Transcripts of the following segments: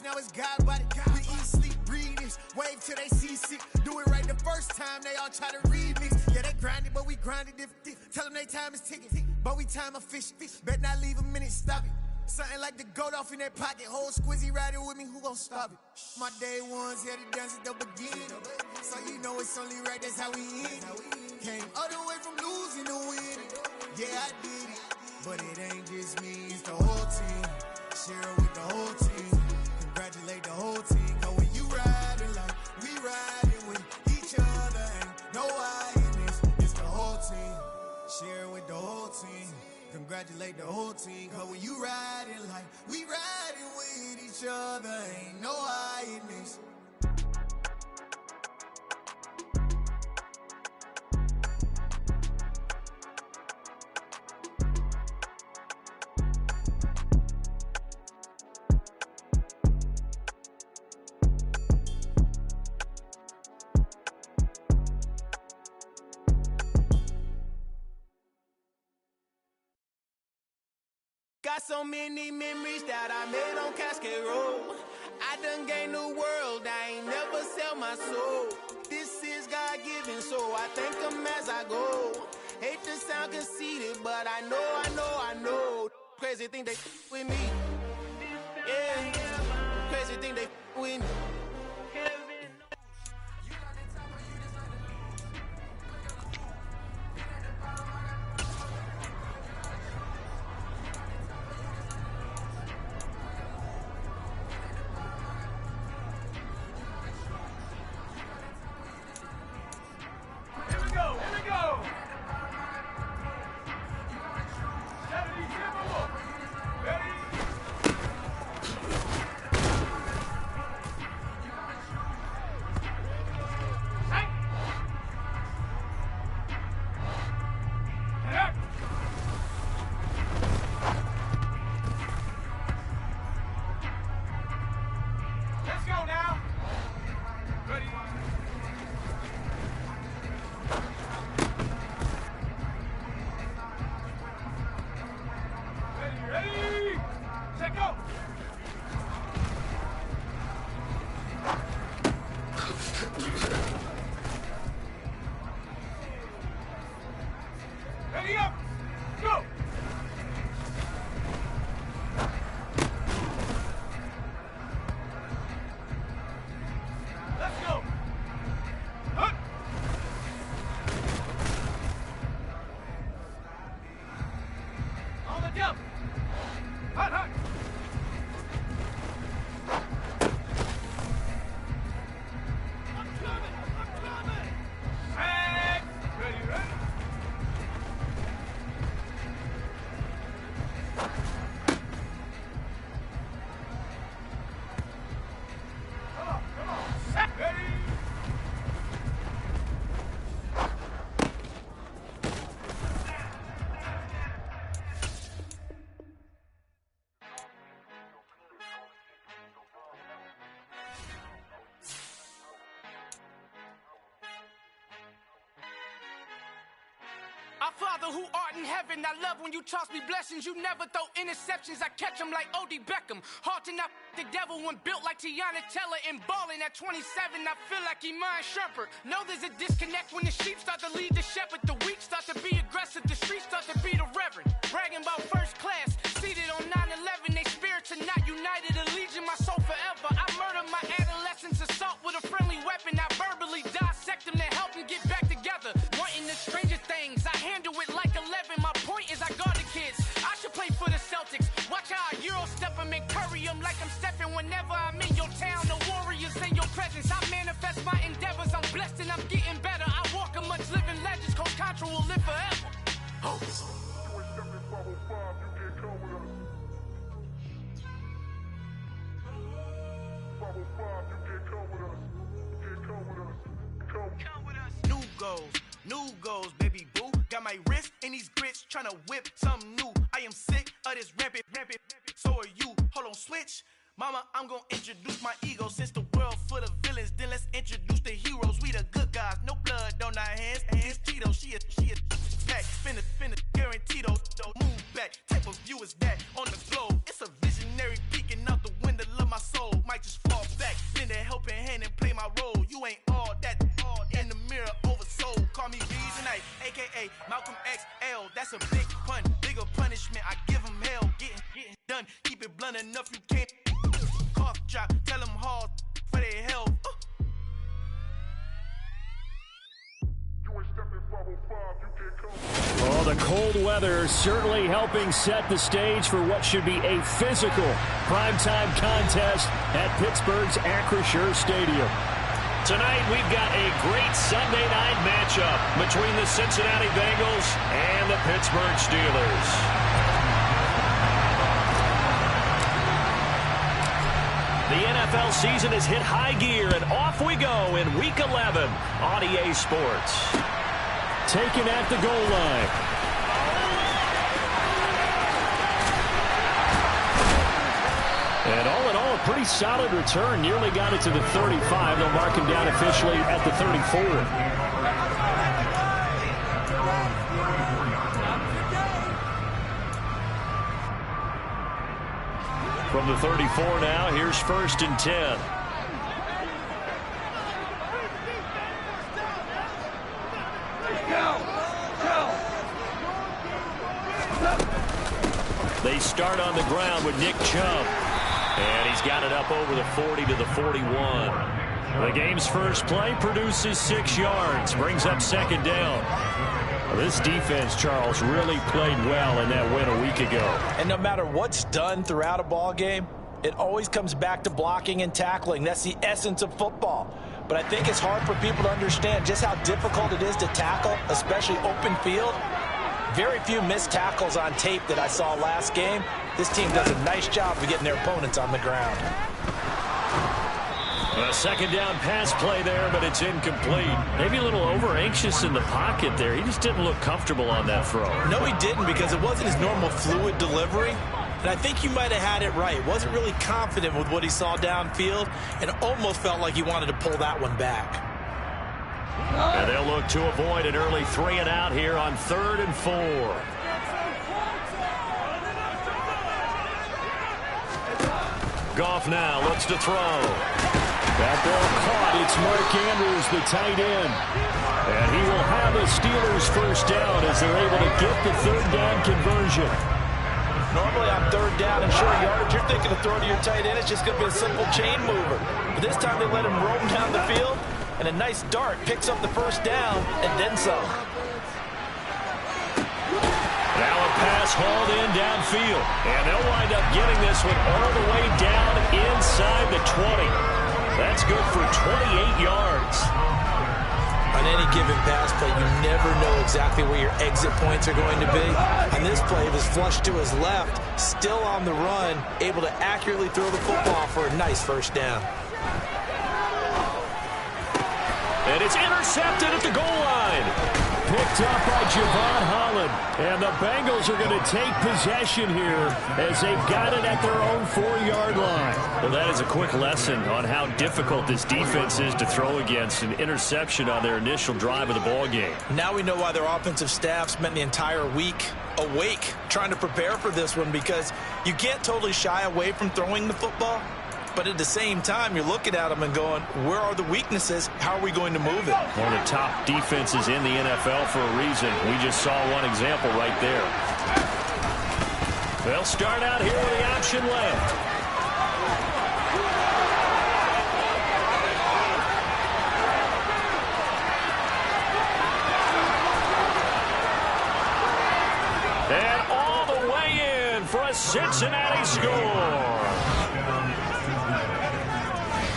now it's God body. We eat, sleep, breathe this. Wave till they see sick. Do it right the first time, they all try to remix. Yeah, they grind it, but we grind it different. Tell them they time is ticking, but we time a fish. Bet not leave a minute, stop it. Something like the goat off in that pocket. Whole squizzy riding with me, who gon' stop it? My day ones here to dance at the beginning. So you know it's only right, that's how we end. Came all the way from losing to winning. Yeah, I did it, but it ain't just me, it's the whole team. Share it with the whole team. Congratulate the whole team. Cause when you riding like we riding with each other, ain't no I in this, it's the whole team. Share it with the whole team. Congratulate the whole team. Cause when you riding like we riding with each other, ain't no I in this. Got so many memories that I made on Cascade Road. I done gained the world, I ain't never sell my soul. This is God-given, so I thank him as I go. Hate to sound conceited, but I know. Crazy think they with me. Yeah, crazy think they with me. Our Father who art in heaven, I love when you toss me blessings. You never throw interceptions, I catch them like O.D. Beckham. Hard to not the devil when built like Tiana Teller and balling at 27, I feel like Iman Shumpert. Know there's a disconnect when the sheep start to lead the shepherd. The weak start to be aggressive, the streets start to be the reverend. Bragging about first class, seated on 9/11. They spirits are not united, allegiant my soul forever. I murder my adolescence, assault with a friendly weapon. I verbally dissect them to help them get back together. Wanting the stranger things, I handle it like 11. My point is I guard the kids. I should play for the Celtics. Watch how I Euro step them and curry them like I'm stepping whenever I'm in your town. The Warriors in your presence. I manifest my endeavors. I'm blessed and I'm getting better. I walk amongst living legends. Coach Contra will live forever. Oh. New goals, baby boo. Got my wrist in these grits, tryna whip something new. I am sick of this rampant. So are you. Hold on, switch. Mama, I'm gonna introduce my ego. Since the world full of villains, then let's introduce the heroes. We the good guys, no blood on our hands. It's Tito, she a pack. Finna, guaranteed. Move back, type of view is that on the globe. It's a visionary peeking out the window of my soul. Mic cough drop. Tell them hard for their health. Oh, the cold weather certainly helping set the stage for what should be a physical primetime contest at Pittsburgh's Acrisure Stadium. Tonight, we've got a great Sunday night matchup between the Cincinnati Bengals and the Pittsburgh Steelers. The NFL season has hit high gear, and off we go in Week 11 on EA Sports. Taken at the goal line. And all in all, a pretty solid return. Nearly got it to the 35. They'll mark him down officially at the 34. From the 34 now, here's 1st and 10. They start on the ground with Nick Chubb. And he's got it up over the 40 to the 41. The game's first play produces 6 yards. Brings up 2nd down. Well, this defense, Charles, really played well in that win a week ago. And no matter what's done throughout a ball game, it always comes back to blocking and tackling. That's the essence of football. But I think it's hard for people to understand just how difficult it is to tackle, especially open field. Very few missed tackles on tape that I saw last game. This team does a nice job of getting their opponents on the ground. A 2nd down pass play there, but it's incomplete. Maybe a little over-anxious in the pocket there. He just didn't look comfortable on that throw. No, he didn't, because it wasn't his normal fluid delivery. And I think you might have had it right. Wasn't really confident with what he saw downfield and almost felt like he wanted to pull that one back. And they'll look to avoid an early 3 and out here on 3rd and 4. Goff now looks to throw. That ball caught. It's Mark Andrews, the tight end. And he will have a Steelers 1st down as they're able to get the 3rd down conversion. Normally on 3rd down and short yardage, you're thinking to throw to your tight end. It's just going to be a simple chain mover. But this time they let him roam down the field. And a nice dart picks up the 1st down and then some. Now a pass hauled in downfield. And they'll wind up getting this one all the way down inside the 20. That's good for 28 yards. On any given pass play, you never know exactly where your exit points are going to be. On this play, it was flushed to his left, still on the run, able to accurately throw the football for a nice 1st down. And it's intercepted at the goal line. Picked up by Javon Holland. And the Bengals are going to take possession here as they've got it at their own 4-yard line. Well, that is a quick lesson on how difficult this defense is to throw against. An interception on their initial drive of the ball game. Now we know why their offensive staff spent the entire week awake trying to prepare for this one, because you can't totally shy away from throwing the football. But at the same time, you're looking at them and going, where are the weaknesses? How are we going to move it? One of the top defenses in the NFL for a reason. We just saw one example right there. They'll start out here with the option left. And all the way in for a Cincinnati score.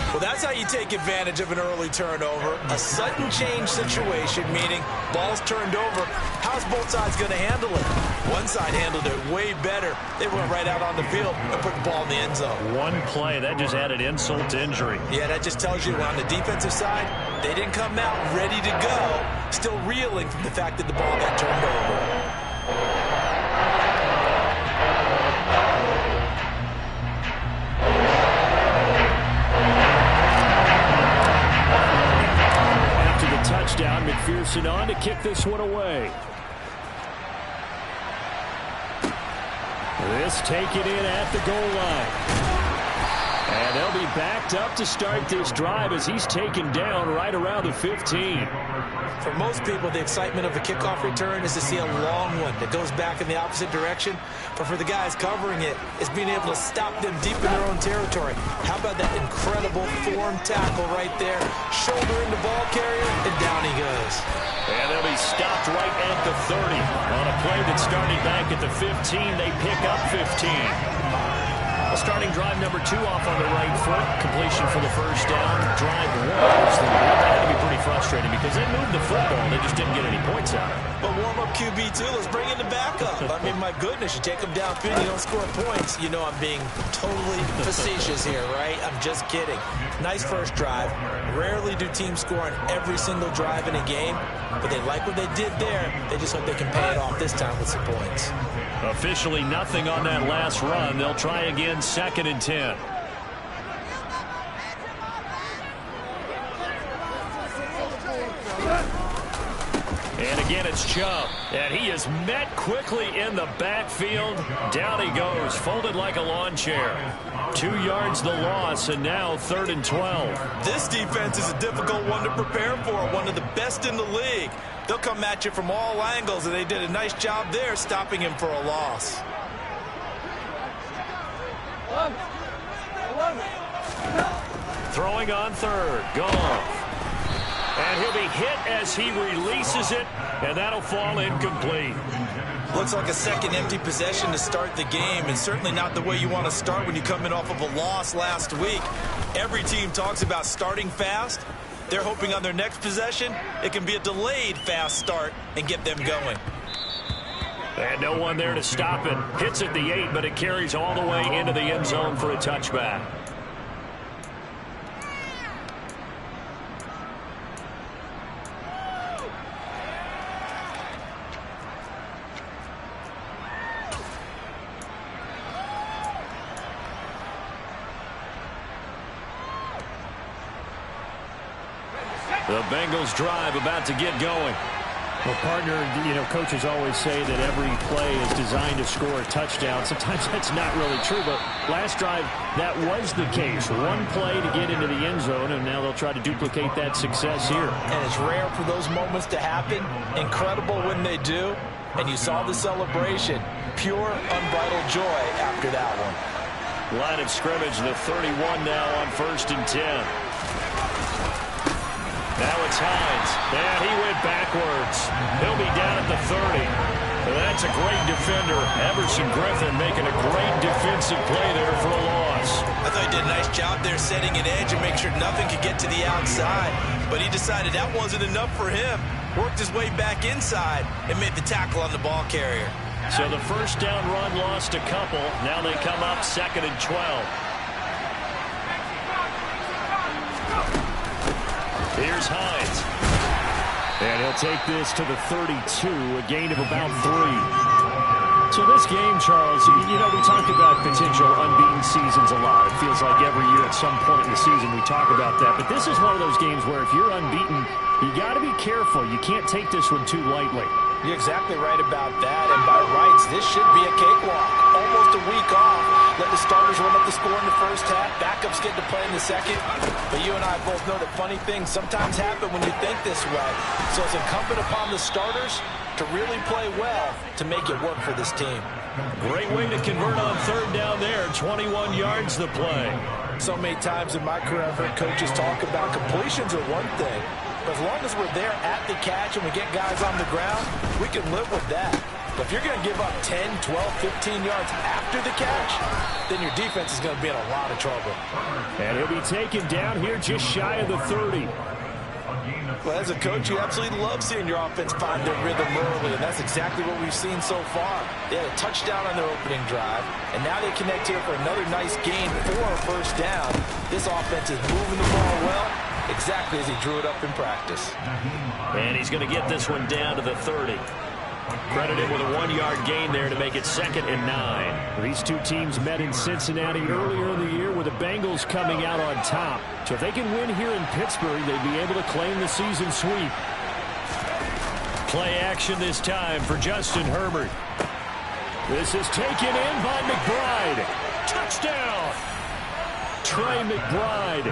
Well, that's how you take advantage of an early turnover. A sudden change situation, meaning ball's turned over. How's both sides going to handle it? One side handled it way better. They went right out on the field and put the ball in the end zone. One play, that just added insult to injury. Yeah, that just tells you on the defensive side, they didn't come out ready to go, still reeling from the fact that the ball got turned over. Touchdown, McPherson on to kick this one away. This taken in at the goal line. And they'll they'll be backed up to start this drive as he's taken down right around the 15. For most people, the excitement of a kickoff return is to see a long one that goes back in the opposite direction. But for the guys covering it, it's being able to stop them deep in their own territory. How about that incredible form tackle right there? Shoulder in the ball carrier, and down he goes. And they'll be stopped right at the 30. On a play that started back at the 15, they pick up 15. Starting drive number 2 off on the right foot. Completion for the first down. Drive 1. That had to be pretty frustrating because they moved the football. They just didn't get any points out of it. But warm-up QB2, let's bring in the backup. I mean, my goodness, you take them downfield, you don't score points. You know I'm being totally facetious here, right? I'm just kidding. Nice first drive. Rarely do teams score on every single drive in a game, but they like what they did there. They just hope they can pay it off this time with some points. Officially nothing on that last run. They'll try again, 2nd and 10. And again, it's Chubb. And he is met quickly in the backfield. Down he goes, folded like a lawn chair. 2 yards the loss, and now 3rd and 12. This defense is a difficult one to prepare for, one of the best in the league. They'll come at you from all angles, and they did a nice job there stopping him for a loss. Throwing on 3rd, Goff. And he'll be hit as he releases it, and that'll fall incomplete. Looks like a second empty possession to start the game, and certainly not the way you want to start when you come in off of a loss last week. Every team talks about starting fast. They're hoping on their next possession, it can be a delayed fast start and get them going. And no one there to stop it. Hits at the 8, but it carries all the way into the end zone for a touchback. The Bengals drive about to get going. Well, partner, coaches always say that every play is designed to score a touchdown. Sometimes that's not really true, but last drive, that was the case. One play to get into the end zone, and now they'll try to duplicate that success here. And it's rare for those moments to happen. Incredible when they do. And you saw the celebration. Pure, unbridled joy after that one. Line of scrimmage, the 31 now on 1st and 10. Now it's Hines, and he went backwards. He'll be down at the 30. Well, that's a great defender. Everson Griffin making a great defensive play there for a loss. I thought he did a nice job there setting an edge and make sure nothing could get to the outside. But he decided that wasn't enough for him. Worked his way back inside and made the tackle on the ball carrier. So the first down run lost a couple. Now they come up 2nd and 12. Here's Hines. And he'll take this to the 32, a gain of about 3. So this game, Charles, we talk about potential unbeaten seasons a lot. It feels like every year at some point in the season we talk about that. But this is one of those games where if you're unbeaten, you got to be careful. You can't take this one too lightly. You're exactly right about that. And by rights, this should be a cakewalk. Almost a week off. Let the starters run up the score in the first half. Backups get to play in the second. But you and I both know that funny things sometimes happen when you think this way. So it's incumbent upon the starters to really play well to make it work for this team. Great way to convert on 3rd down there. 21 yards the play. So many times in my career, I've heard coaches talk about completions are one thing. But as long as we're there at the catch and we get guys on the ground, we can live with that. But if you're going to give up 10, 12, 15 yards after the catch, then your defense is going to be in a lot of trouble. And he'll be taken down here just shy of the 30. Well, as a coach, you absolutely love seeing your offense find their rhythm early, and that's exactly what we've seen so far. They had a touchdown on their opening drive, and now they connect here for another nice gain for a first down. This offense is moving the ball well, exactly as he drew it up in practice. And he's going to get this one down to the 30. Credited with a 1-yard gain there to make it 2nd and 9. These two teams met in Cincinnati earlier in the year with the Bengals coming out on top. So if they can win here in Pittsburgh, they'd be able to claim the season sweep. Play action this time for Justin Herbert. This is taken in by McBride. Touchdown! Trey McBride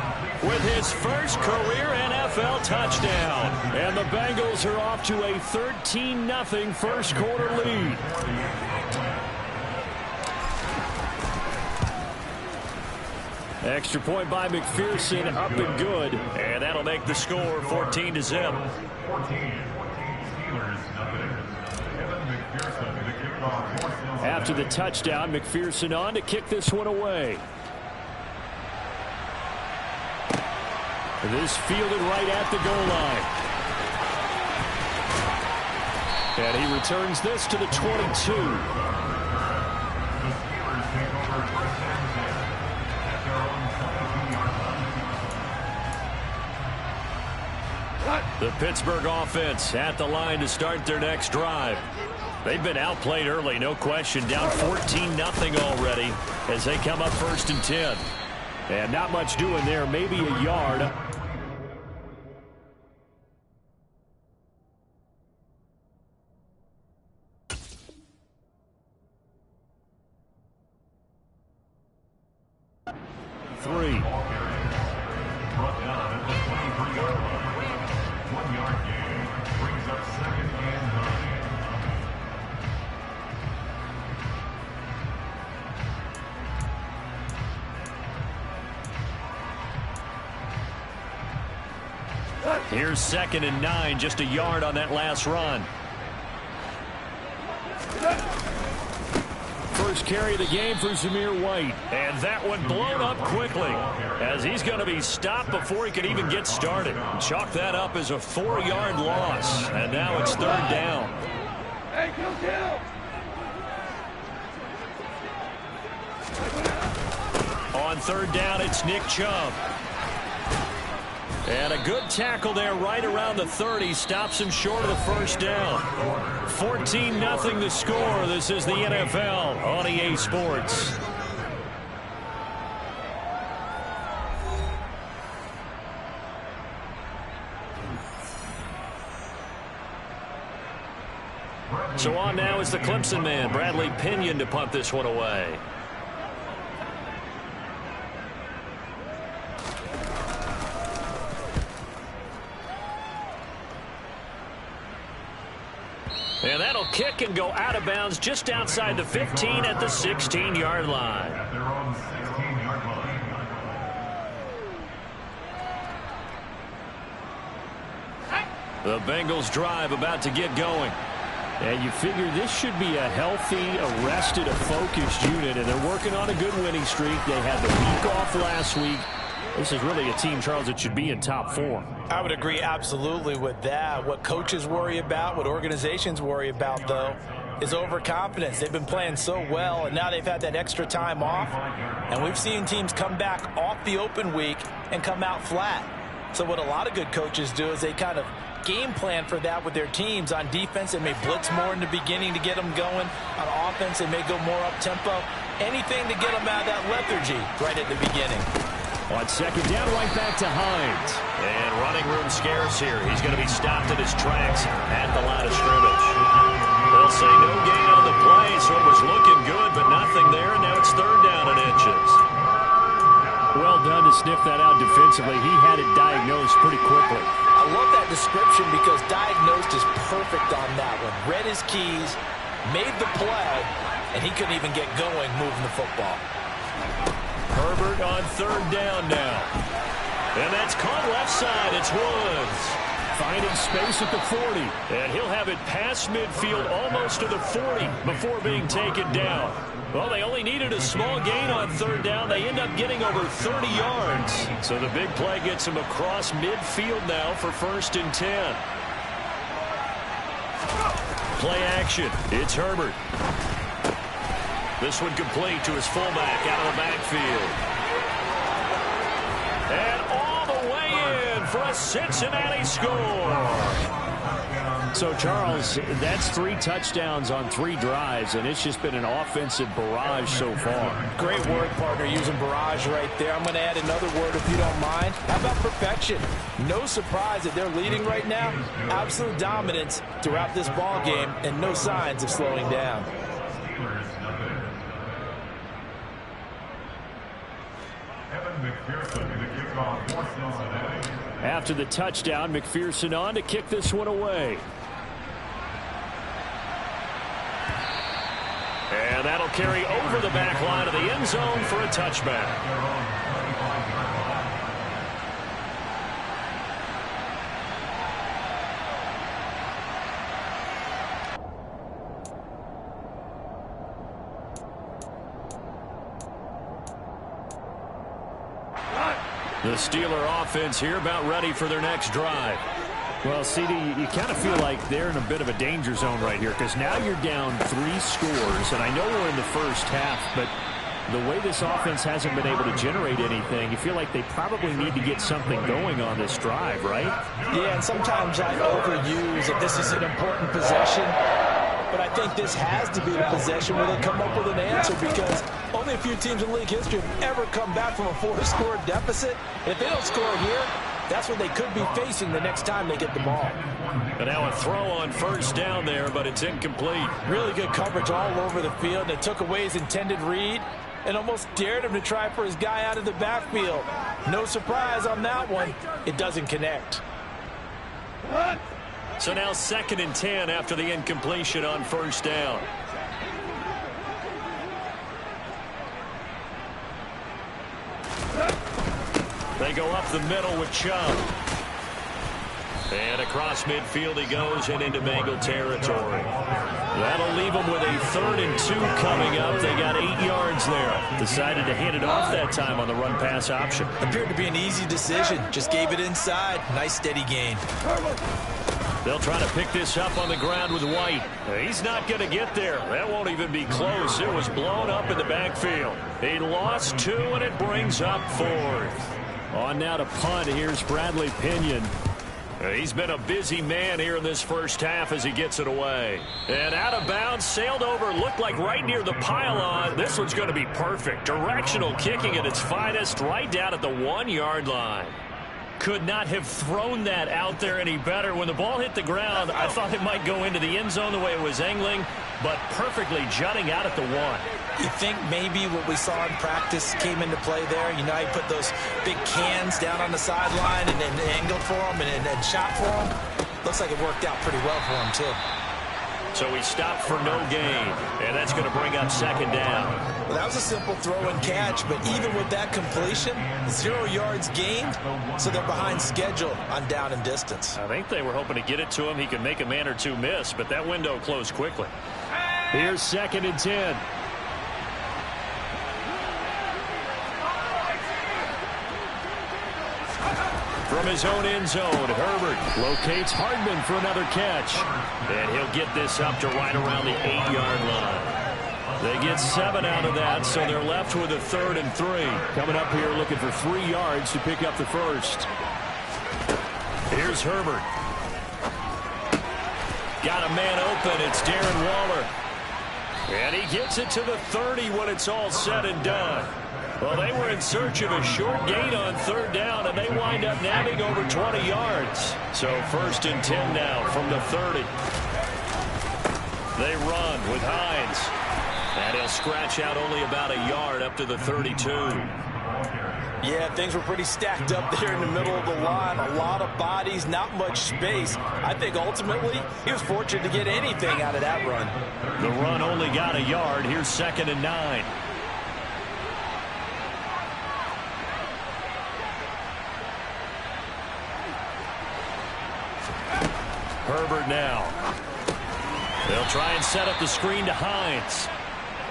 with his first career NFL touchdown. And the Bengals are off to a 13-0 first quarter lead. Extra point by McPherson, up and good. And that'll make the score 14-0. After the touchdown, McPherson on to kick this one away. This fielded right at the goal line. And he returns this to the 22. The Pittsburgh offense at the line to start their next drive. They've been outplayed early, no question. Down 14-0 already as they come up 1st and 10. And not much doing there, maybe a yard. Three. Brought down at the 23-yard line. 1 yard gain brings up 2nd and 9. Here's 2nd and 9, just a yard on that last run. First carry of the game for Zamir White. And that one blown up quickly as he's going to be stopped before he can even get started. Chalk that up as a 4-yard loss. And now it's 3rd down. Hey, kill. On 3rd down, it's Nick Chubb. And a good tackle there right around the 30. Stops him short of the 1st down. 14-0 the score. This is the NFL on EA Sports. So on now is the Clemson man, Bradley Pinion, to punt this one away. And that'll kick and go out of bounds just outside the 15 at the 16-yard line. At their own 16-yard line. The Bengals drive about to get going. And you figure this should be a healthy, arrested, a focused unit, and they're working on a good winning streak. They had the week off last week. This is really a team, Charles, that should be in top 4. I would agree absolutely with that. What coaches worry about, what organizations worry about, though, is overconfidence. They've been playing so well, and now they've had that extra time off. And we've seen teams come back off the open week and come out flat. So what a lot of good coaches do is they kind of game plan for that with their teams. On defense, they may blitz more in the beginning to get them going. On offense, they may go more up-tempo. Anything to get them out of that lethargy right at the beginning. On 2nd down, right back to Hines. And running room scarce here. He's going to be stopped in his tracks at the line of scrimmage. They'll say no gain on the play, so it was looking good, but nothing there, and now it's 3rd down and inches. Well done to sniff that out defensively. He had it diagnosed pretty quickly. I love that description because diagnosed is perfect on that one. Read his keys, made the play, and he couldn't even get going moving the football. Herbert on 3rd down now. And that's caught left side. It's Woods. Finding space at the 40. And he'll have it past midfield almost to the 40 before being taken down. Well, they only needed a small gain on 3rd down. They end up getting over 30 yards. So the big play gets them across midfield now for 1st and 10. Play action. It's Herbert. This one complete to his fullback out of the backfield. And all the way in for a Cincinnati score. So, Charles, that's 3 touchdowns on 3 drives, and it's just been an offensive barrage so far. Great word, partner, using barrage right there. I'm going to add another word if you don't mind. How about perfection? No surprise that they're leading right now. Absolute dominance throughout this ball game, and no signs of slowing down. After the touchdown, McPherson on to kick this one away. And that'll carry over the back line of the end zone for a touchback. The Steeler offense here about ready for their next drive. Well, CD, you kind of feel like they're in a bit of a danger zone right here because now you're down 3 scores, and I know we're in the first half, but the way this offense hasn't been able to generate anything, you feel like they probably need to get something going on this drive, right? Yeah, and sometimes I overuse that this is an important possession, but I think this has to be the possession where they come up with an answer because only a few teams in league history have ever come back from a 4-score deficit. If they don't score here, that's what they could be facing the next time they get the ball. And now a throw on first down there, but it's incomplete. Really good coverage all over the field, and it took away his intended read and almost dared him to try for his guy out of the backfield. No surprise on that one. It doesn't connect. So now 2nd and 10 after the incompletion on first down. They go up the middle with Chubb. And across midfield he goes and into Bengal territory. That'll leave them with a 3rd and 2 coming up. They got 8 yards there. Decided to hand it off that time on the run-pass option. Appeared to be an easy decision. Just gave it inside. Nice steady gain. They'll try to pick this up on the ground with White. He's not going to get there. That won't even be close. It was blown up in the backfield. He lost 2, and it brings up 4th. On now to punt. Here's Bradley Pinion. He's been a busy man here in this first half as he gets it away. And out of bounds, sailed over, looked like right near the pylon. This one's going to be perfect. Directional kicking at its finest, right down at the 1-yard line. Could not have thrown that out there any better. When the ball hit the ground, I thought it might go into the end zone the way it was angling, but perfectly jutting out at the 1. You think maybe what we saw in practice came into play there? You know, he put those big cans down on the sideline and then angled for him and shot for him. Looks like it worked out pretty well for him, too. So he stopped for no gain, and that's going to bring up 2nd down. Well, that was a simple throw and catch, but even with that completion, 0 yards gained, so they're behind schedule on down and distance. I think they were hoping to get it to him. He could make a man or 2 miss, but that window closed quickly. Here's 2nd and 10. From his own end zone, Herbert locates Hardman for another catch. And he'll get this up to right around the 8-yard line. They get 7 out of that, so they're left with a 3rd and 3. Coming up here looking for 3 yards to pick up the first. Here's Herbert. Got a man open. It's Darren Waller. And he gets it to the 30 when it's all said and done. Well, they were in search of a short gain on 3rd down, and they wind up nabbing over 20 yards. So 1st and 10 now from the 30. They run with Hines. And he'll scratch out only about a yard up to the 32. Yeah, things were pretty stacked up there in the middle of the line. A lot of bodies, not much space. I think ultimately he was fortunate to get anything out of that run. The run only got a yard. Here's 2nd and 9. Herbert now. They'll try and set up the screen to Hines.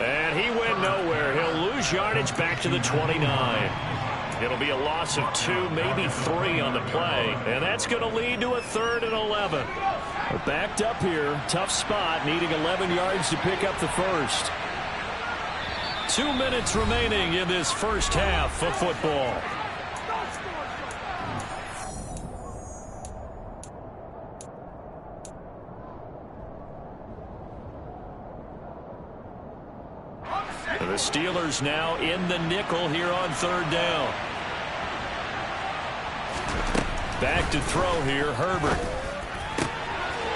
And he went nowhere. He'll lose yardage back to the 29. It'll be a loss of 2, maybe 3 on the play. And that's going to lead to a 3rd and 11. We're backed up here. Tough spot, needing 11 yards to pick up the first. 2 minutes remaining in this first half of football. The Steelers now in the nickel here on 3rd down. Back to throw here, Herbert.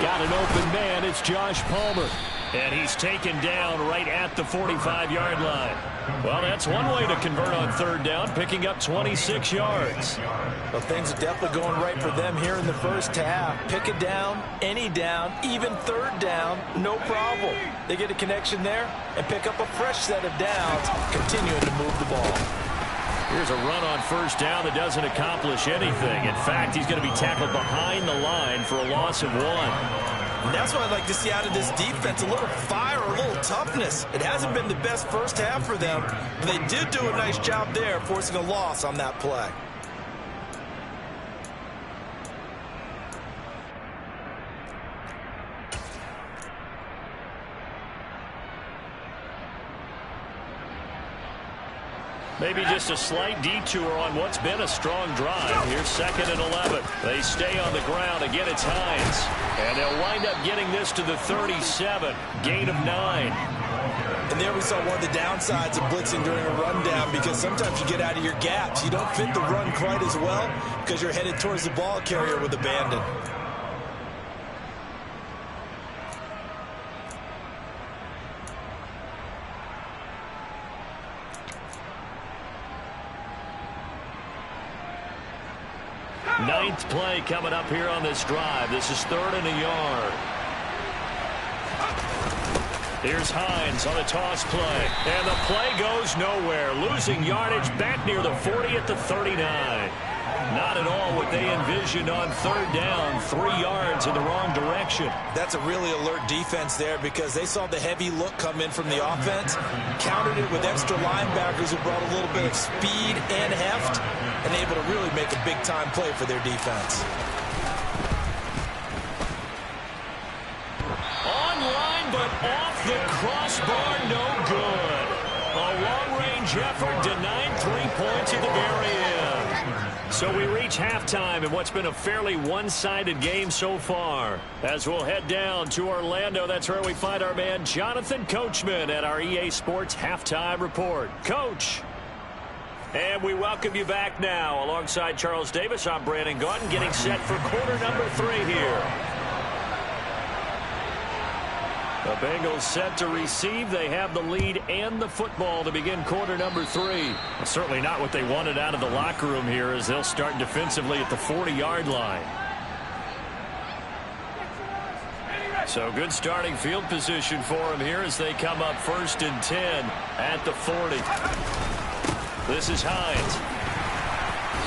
Got an open man. It's Josh Palmer. And he's taken down right at the 45-yard line. Well, that's one way to convert on third down, picking up 26 yards. Well, things are definitely going right for them here in the first half. Pick a down, any down, even third down, no problem. They get a connection there and pick up a fresh set of downs, continuing to move the ball. Here's a run on first down that doesn't accomplish anything. In fact, he's going to be tackled behind the line for a loss of 1. And that's what I'd like to see out of this defense, a little fire, a little toughness. It hasn't been the best first half for them, but they did do a nice job there, forcing a loss on that play. Maybe just a slight detour on what's been a strong drive. Here's 2nd and 11. They stay on the ground. Again, it's Hines. And they'll wind up getting this to the 37. Gain of 9. And there we saw one of the downsides of blitzing during a rundown, because sometimes you get out of your gaps. You don't fit the run quite as well because you're headed towards the ball carrier with abandon. Ninth play coming up here on this drive. This is 3rd and a yard. Here's Hines on a toss play. And the play goes nowhere. Losing yardage back near the 40 at the 39. Not at all what they envisioned on third down. 3 yards in the wrong direction. That's a really alert defense there, because they saw the heavy look come in from the offense, countered it with extra linebackers who brought a little bit of speed and heft, and able to really make a big-time play for their defense. Online, but off the crossbar, no good. A long-range effort denied 3 points at the very end. So we reach halftime in what's been a fairly one-sided game so far. As we'll head down to Orlando, that's where we find our man Jonathan Coachman at our EA Sports Halftime Report. Coach. And we welcome you back now. Alongside Charles Davis, I'm Brandon Gaudin, getting set for quarter number 3 here. The Bengals set to receive. They have the lead and the football to begin quarter number 3. Well, certainly not what they wanted out of the locker room here, as they'll start defensively at the 40-yard line. So good starting field position for them here as they come up 1st and 10 at the 40. This is Hines.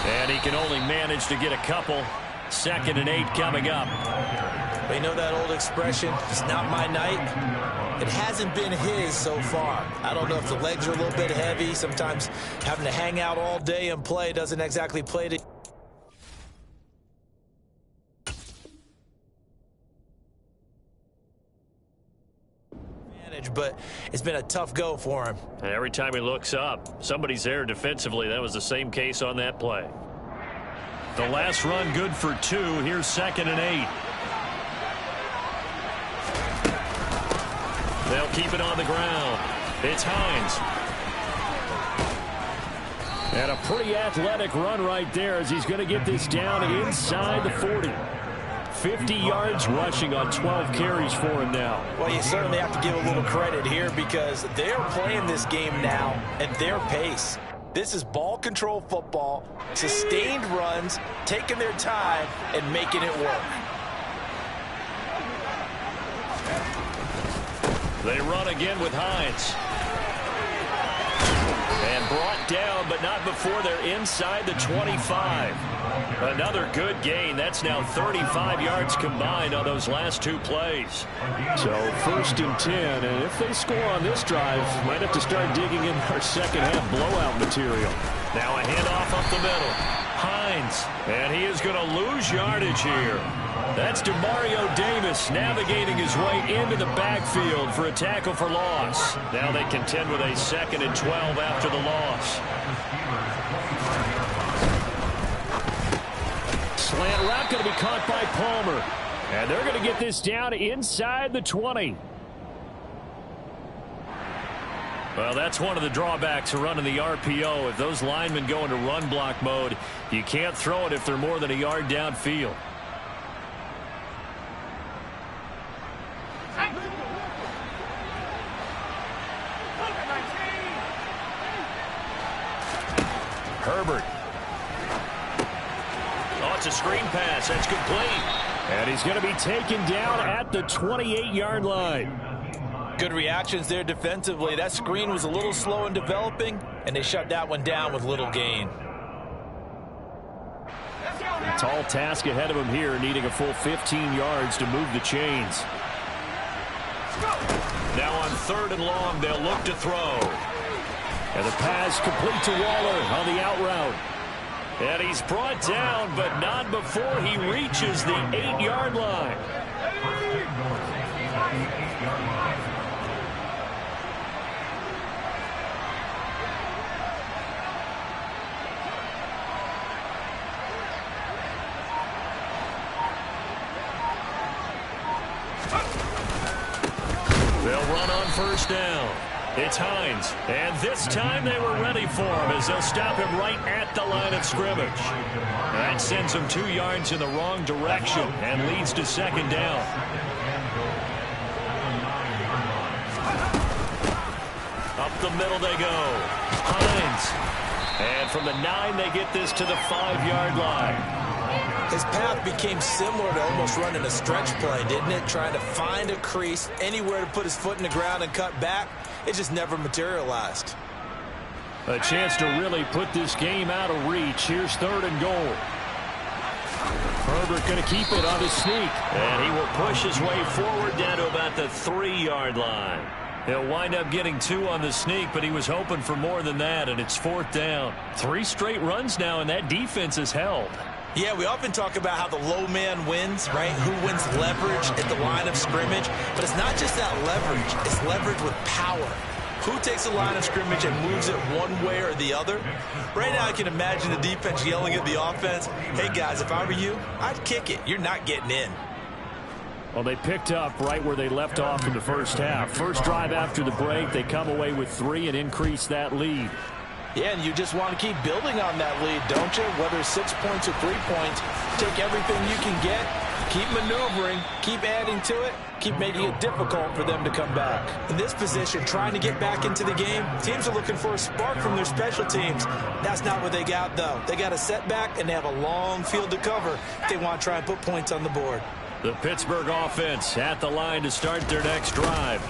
And he can only manage to get a couple. 2nd and 8 coming up. They know that old expression, it's not my night. It hasn't been his so far. I don't know if the legs are a little bit heavy. Sometimes having to hang out all day and play doesn't exactly play to advantage, but it's been a tough go for him. And every time he looks up, somebody's there defensively. That was the same case on that play. The last run good for 2. Here's 2nd and 8. They'll keep it on the ground. It's Hines. And a pretty athletic run right there, as he's going to get this down inside the 40. 50 yards rushing on 12 carries for him now. Well, you certainly have to give a little credit here, because they're playing this game now at their pace. This is ball control football, sustained runs, taking their time, and making it work. They run again with Hines. And brought down, but not before they're inside the 25. Another good gain. That's now 35 yards combined on those last 2 plays. So 1st and 10, and if they score on this drive, might have to start digging in our second half blowout material. Now a handoff up the middle. Hines, and he is going to lose yardage here. That's DeMario Davis navigating his way into the backfield for a tackle for loss. Now they contend with a 2nd and 12 after the loss. Slant route going to be caught by Palmer. And they're going to get this down inside the 20. Well, that's one of the drawbacks of running the RPO. If those linemen go into run block mode, you can't throw it if they're more than a yard downfield. It's a screen pass. That's complete. And he's going to be taken down at the 28-yard line. Good reactions there defensively. That screen was a little slow in developing, and they shut that one down with little gain. A tall task ahead of him here, needing a full 15 yards to move the chains. Now on 3rd and long, they'll look to throw. And the pass complete to Waller on the out route. And he's brought down, but not before he reaches the 8-yard line. They'll run on 1st down. It's Hines, and this time they were ready for him as they'll stop him right at the line of scrimmage. That sends him 2 yards in the wrong direction and leads to 2nd down. Up the middle they go. Hines. And from the 9, they get this to the 5-yard line. His path became similar to almost running a stretch play, didn't it? Trying to find a crease, anywhere to put his foot in the ground and cut back. It just never materialized. A chance to really put this game out of reach. Here's 3rd and goal. Herbert going to keep it on his sneak. And he will push his way forward down to about the 3-yard line. He'll wind up getting 2 on the sneak, but he was hoping for more than that, and it's 4th down. 3 straight runs now, and that defense is held. Yeah, we often talk about how the low man wins, right? Who wins leverage at the line of scrimmage. But it's not just that leverage. It's leverage with power. Who takes the line of scrimmage and moves it one way or the other? Right now I can imagine the defense yelling at the offense, hey, guys, if I were you, I'd kick it. You're not getting in. Well, they picked up right where they left off in the first half. First drive after the break, they come away with 3 and increase that lead. Yeah, and you just want to keep building on that lead, don't you? Whether it's 6 points or 3 points, take everything you can get, keep maneuvering, keep adding to it, keep making it difficult for them to come back. In this position, trying to get back into the game, teams are looking for a spark from their special teams. That's not what they got, though. They got a setback, and they have a long field to cover if they want to try and put points on the board. The Pittsburgh offense at the line to start their next drive.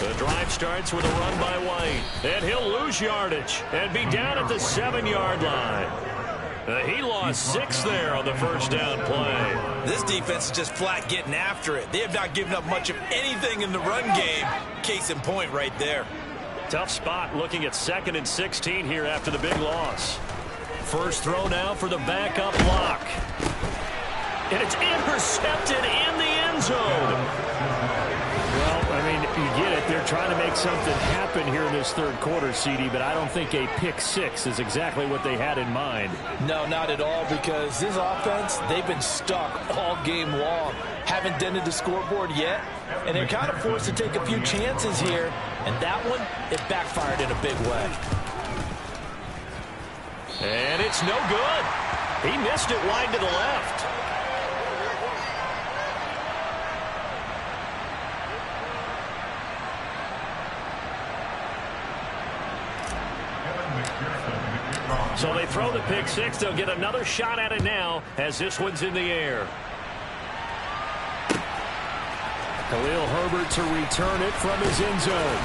The drive starts with a run by White, and he'll lose yardage and be down at the 7-yard line. He lost 6 there on the first down play. This defense is just flat getting after it. They have not given up much of anything in the run game. Case in point right there. Tough spot looking at 2nd and 16 here after the big loss. First throw now for the backup block. And it's intercepted in the end zone. Well, I mean, you get it. They're trying to make something happen here in this 3rd quarter, CD, but I don't think a pick 6 is exactly what they had in mind. No, not at all, because this offense, they've been stuck all game long. Haven't dented the scoreboard yet, and they're kind of forced to take a few chances here, and that one, it backfired in a big way. And it's no good. He missed it wide to the left. So they throw the pick 6. They'll get another shot at it now as this one's in the air. Khalil Herbert to return it from his end zone.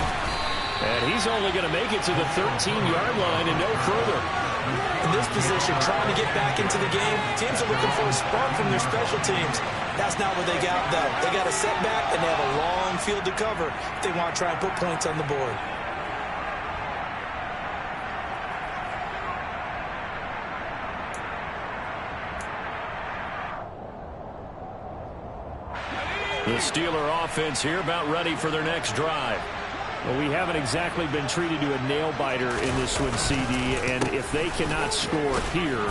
And he's only going to make it to the 13-yard line and no further. In this position, trying to get back into the game, teams are looking for a spark from their special teams. That's not what they got, though. They got a setback, and they have a long field to cover if they want to try and put points on the board. The Steeler offense here about ready for their next drive. Well, we haven't exactly been treated to a nail-biter in this one, CD, and if they cannot score here,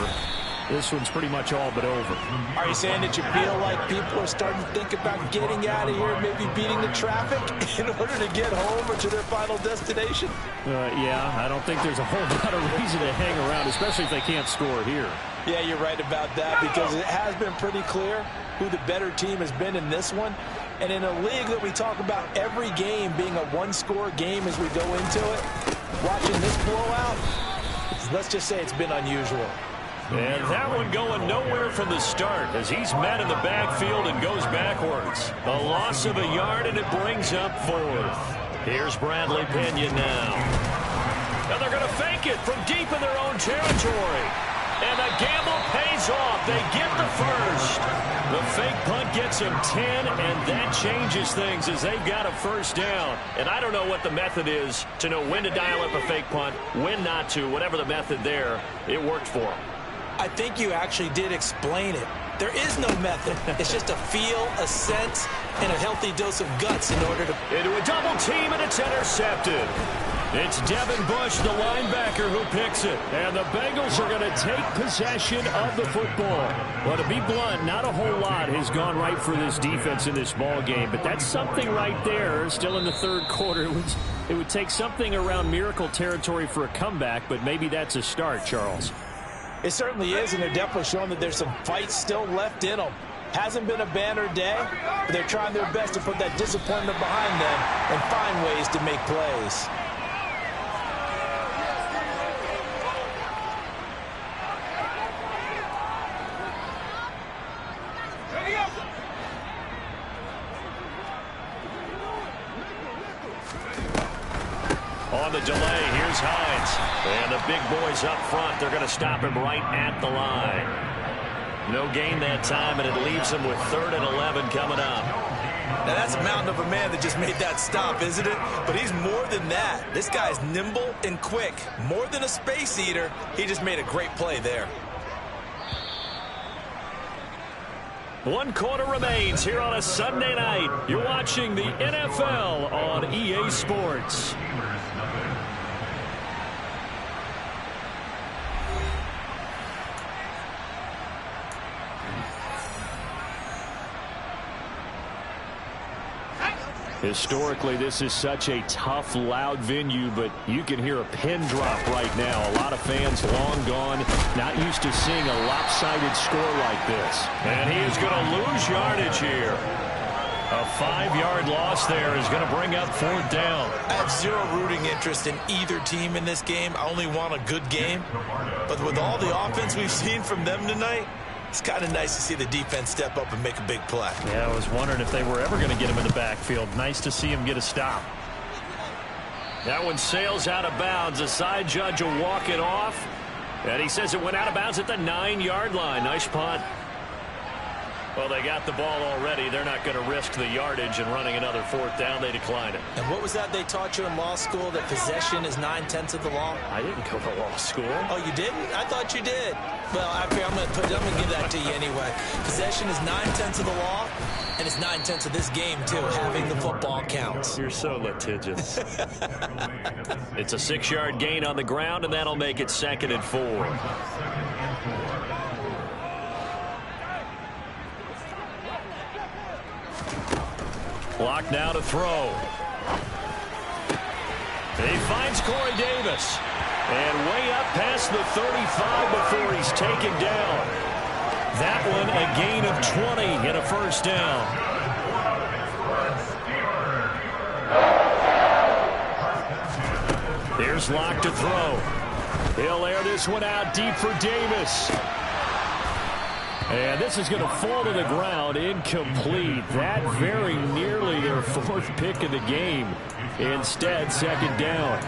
this one's pretty much all but over. Are you saying that you feel like people are starting to think about getting out of here, maybe beating the traffic in order to get home or to their final destination? Yeah, I don't think there's a whole lot of reason to hang around, especially if they can't score here. Yeah, you're right about that, because it has been pretty clear who the better team has been in this one. And in a league that we talk about every game being a one-score game as we go into it, watching this blowout, let's just say it's been unusual. And that one going nowhere from the start as he's met in the backfield and goes backwards. A loss of a yard, and it brings up 4th. Here's Bradley Pinion now. And they're going to fake it from deep in their own territory. And the gamble pays off. They get the first. The fake punt gets them 10, and that changes things as they've got a first down. And I don't know what the method is to know when to dial up a fake punt, when not to. Whatever the method there, it worked for them. I think you actually did explain it. There is no method. It's just a feel, a sense, and a healthy dose of guts in order to... Into a double team, and it's intercepted. It's Devin Bush, the linebacker, who picks it. And the Bengals are going to take possession of the football. Well, to be blunt, not a whole lot has gone right for this defense in this ball game, but that's something right there. Still in the third quarter. It would take something around miracle territory for a comeback, but maybe that's a start, Charles. It certainly is, and they're definitely showing that there's some fight still left in them. Hasn't been a banner day, but they're trying their best to put that disappointment behind them and find ways to make plays. On the delay, here's Hines. And the big boys up front, they're going to stop him right at the line. No gain that time, and it leaves him with 3rd and 11 coming up. Now, that's a mountain of a man that just made that stop, isn't it? But he's more than that. This guy's nimble and quick. More than a space eater, he just made a great play there. 1 quarter remains here on a Sunday night. You're watching the NFL on EA Sports. Historically, this is such a tough, loud venue, but you can hear a pin drop right now. A lot of fans long gone, not used to seeing a lopsided score like this. And he is going to lose yardage here. A 5-yard loss there is going to bring up 4th down. I have zero rooting interest in either team in this game. I only want a good game. But with all the offense we've seen from them tonight, it's kind of nice to see the defense step up and make a big play. Yeah, I was wondering if they were ever going to get him in the backfield. Nice to see him get a stop. That one sails out of bounds. The side judge will walk it off. And he says it went out of bounds at the 9-yard line. Nice punt. Well, they got the ball already. They're not going to risk the yardage and running another 4th down. They declined it. And what was that they taught you in law school, that possession is 9/10 of the law? I didn't go to law school. Oh, you didn't? I thought you did. Well, I'm going to give that to you anyway. Possession is 9/10 of the law, and it's 9/10 of this game, too. Having the football counts. You're so litigious. It's a 6-yard gain on the ground, and that'll make it 2nd and 4. Clock now to throw. He finds Corey Davis. And way up past the 35 before he's taken down. That one a gain of 20 and a first down. Here's Locke to throw. He'll air this one out deep for Davis. And this is going to fall to the ground, incomplete. That very nearly their 4th pick of the game. Instead, 2nd down.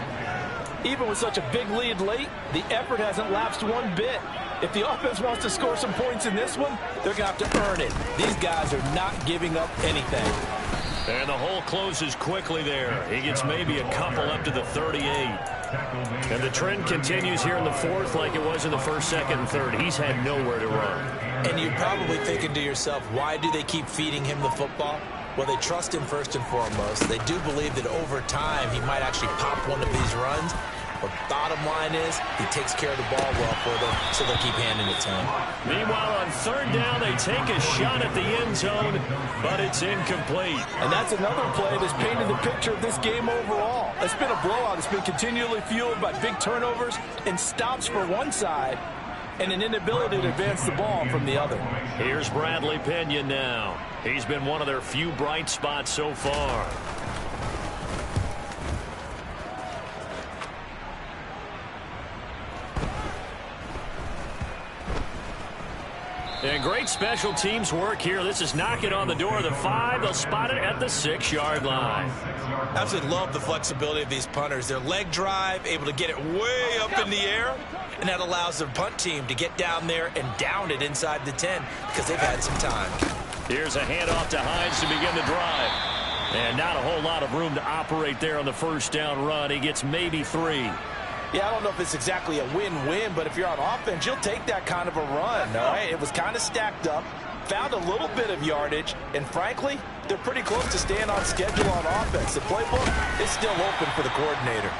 Even with such a big lead late, the effort hasn't lapsed one bit. If the offense wants to score some points in this one, they're going to have to earn it. These guys are not giving up anything. And the hole closes quickly there. He gets maybe a couple up to the 38. And the trend continues here in the 4th like it was in the 1st, 2nd, and 3rd. He's had nowhere to run. And you're probably thinking to yourself, why do they keep feeding him the football? Well, they trust him first and foremost. They do believe that over time he might actually pop one of these runs. But bottom line is, he takes care of the ball well for them, so they'll keep handing it to him. Meanwhile, on 3rd down, they take a shot at the end zone, but it's incomplete. And that's another play that's painted the picture of this game overall. It's been a blowout. It's been continually fueled by big turnovers and stops for one side and an inability to advance the ball from the other. Here's Bradley Pinion now. He's been one of their few bright spots so far. And great special teams work here. This is knocking on the door of the 5. They'll spot it at the 6-yard line. Absolutely love the flexibility of these punters. Their leg drive, able to get it way up in the air, and that allows their punt team to get down there and down it inside the 10 because they've had some time. Here's a handoff to Hines to begin the drive. And not a whole lot of room to operate there on the first down run. He gets maybe 3. Yeah, I don't know if it's exactly a win-win, but if you're on offense, you'll take that kind of a run, all right? It was kind of stacked up, found a little bit of yardage, and frankly, they're pretty close to staying on schedule on offense. The playbook is still open for the coordinator.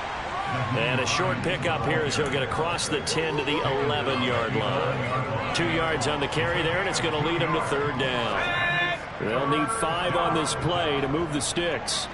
And a short pickup here as he'll get across the 10 to the 11-yard line. 2 yards on the carry there, and it's going to lead him to 3rd down. They'll need 5 on this play to move the sticks.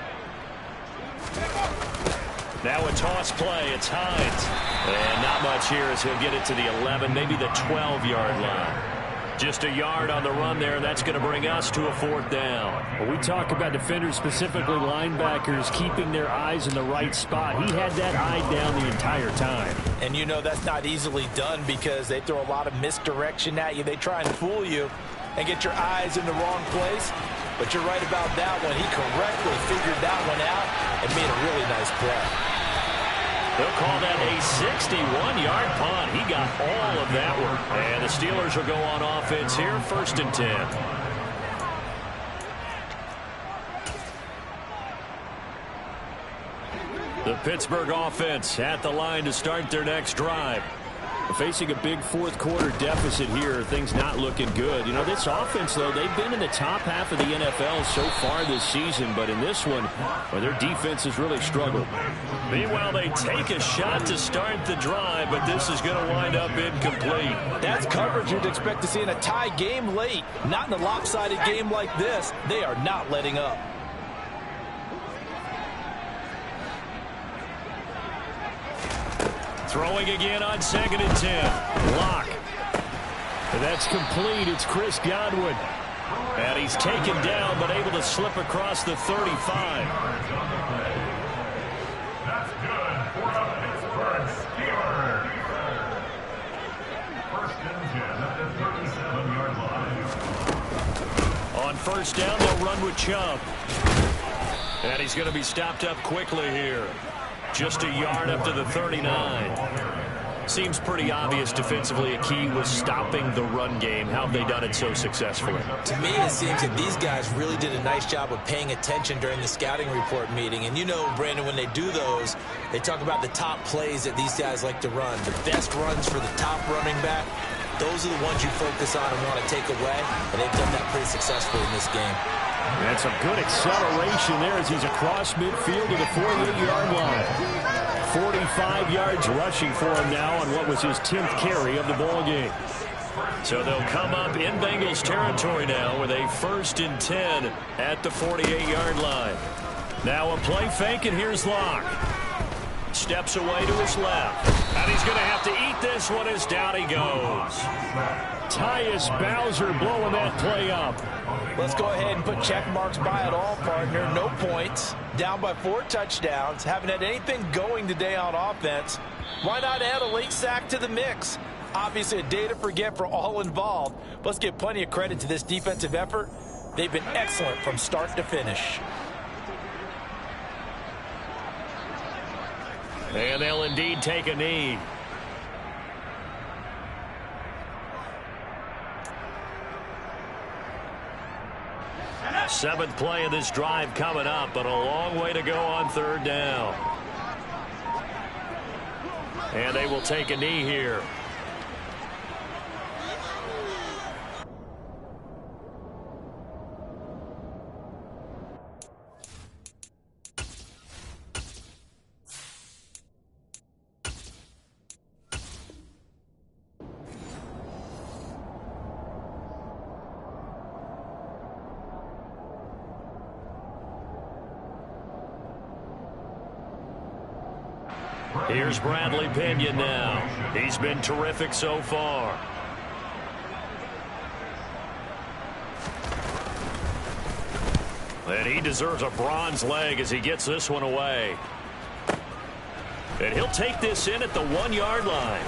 Now a toss play. It's Hines. And not much here as he'll get it to the 11, maybe the 12-yard line. Just a yard on the run there, and that's going to bring us to a 4th down. Well, we talk about defenders, specifically linebackers, keeping their eyes in the right spot. He had that eye down the entire time. And you know that's not easily done because they throw a lot of misdirection at you. They try and fool you and get your eyes in the wrong place. But you're right about that one. He correctly figured that one out and made a really nice play. They'll call that a 61-yard punt. He got all of that one. And the Steelers will go on offense here, 1st and 10. The Pittsburgh offense at the line to start their next drive. Facing a big 4th quarter deficit here, things not looking good. You know, this offense, though, they've been in the top half of the NFL so far this season, but in this one, well, their defense has really struggled. Meanwhile, they take a shot to start the drive, but this is going to wind up incomplete. That's coverage you'd expect to see in a tie game late. Not in a lopsided game like this. They are not letting up. Throwing again on 2nd and 10. Lock. And that's complete. It's Chris Godwin. And he's taken down, but able to slip across the 35. That's good for the Pittsburgh Steelers. 1st and 10 at the 37-yard line. On 1st down, they'll run with Chubb. And he's going to be stopped up quickly here. Just a yard up to the 39. Seems pretty obvious defensively a key was stopping the run game. How have they done it so successfully? To me, it seems that these guys really did a nice job of paying attention during the scouting report meeting. And you know, Brandon, when they do those, they talk about the top plays that these guys like to run. The best runs for the top running back, those are the ones you focus on and want to take away. And they've done that pretty successfully in this game. That's some good acceleration there as he's across midfield to the 48-yard line. 45 yards rushing for him now on what was his 10th carry of the ball game. So they'll come up in Bengals territory now with a 1st and 10 at the 48-yard line. Now a play fake, and here's Locke. Steps away to his left. And he's going to have to eat this one as down he goes. Tyus Bowser blowing that play up. Let's go ahead and put check marks by it all, partner. No points. Down by 4 touchdowns. Haven't had anything going today on offense. Why not add a late sack to the mix? Obviously a day to forget for all involved. Let's give plenty of credit to this defensive effort. They've been excellent from start to finish. And they'll indeed take a knee. Seventh play of this drive coming up, but a long way to go on 3rd down. And they will take a knee here. Here's Bradley Pinion now. He's been terrific so far. And he deserves a bronze leg as he gets this one away. And he'll take this in at the 1-yard line.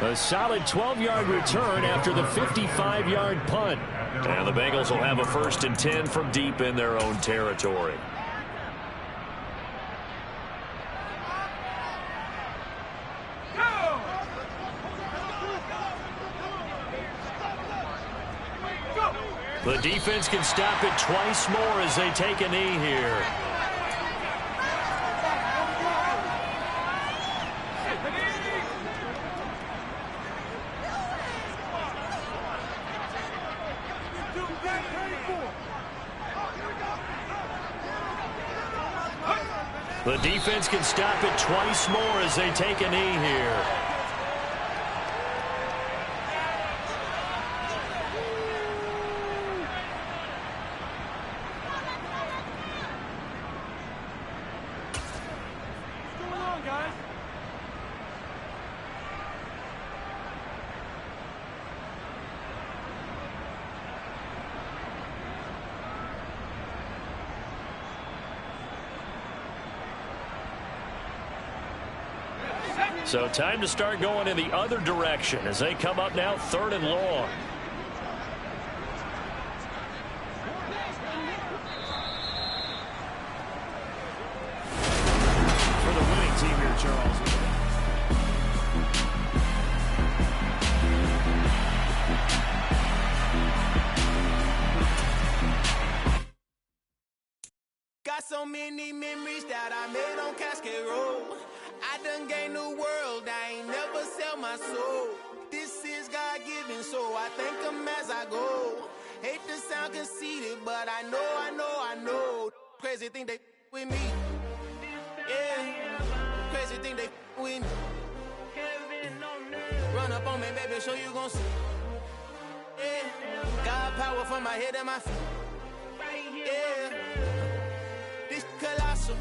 A solid 12-yard return after the 55-yard punt. And the Bengals will have a 1st and 10 from deep in their own territory. The defense can stop it twice more as they take a knee here. The defense can stop it twice more as they take a knee here. So time to start going in the other direction as they come up now 3rd and long. For the winning team here, Charles. Got so many memories that I made on Cascade Road. I done gained the world, I ain't never sell my soul. This is God-given, so I thank him as I go. Hate to sound conceited, but I know. Crazy thing they with me. Yeah, crazy thing they with me. Run up on me, baby, show you gon' see. Yeah, God power from my head and my feet. Yeah, this colossal.